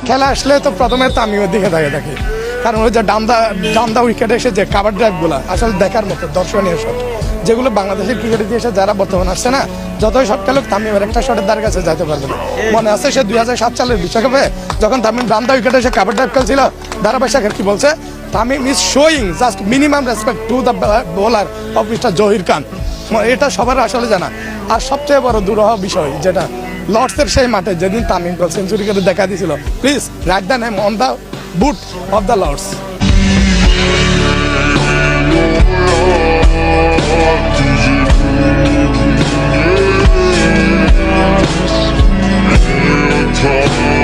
খেলা আসলে তো প্রথমে তামিমের দিকে দাঁড়িয়ে থাকি, কারণ ওই যে ডান্দা উইকেটে এসে যে কাভার ড্রাইভগুলো আসলে দেখার মতো দর্শনীয় শট, যেগুলো বাংলাদেশের ক্রিকেটে দিয়ে এসে যারা বর্তমানে আসছে না, যতই শট খেলুক তামিমের একটা শটের দ্বারা কাছে যাইতে পারবে না। মনে আছে সে 2007 সালের বিশ্বকাপে যখন তামিম ডান্দা উইকেটে এসে কাভার ড্রাইভ খেলছিল, ধারাভাষ্যকার কি বলছে, Tamim is showing just minimum respect to the bowler of mister Zaheer Khan. এটা সবার আসলে জানা। আর সবচেয়ে বড় দুরূহ বিষয় যেটা, লর্ডসের সেই মাঠে যেদিন তামিম সেঞ্চুরি করে দেখা দিয়েছিল, please write the name on the board of the Lord's. Top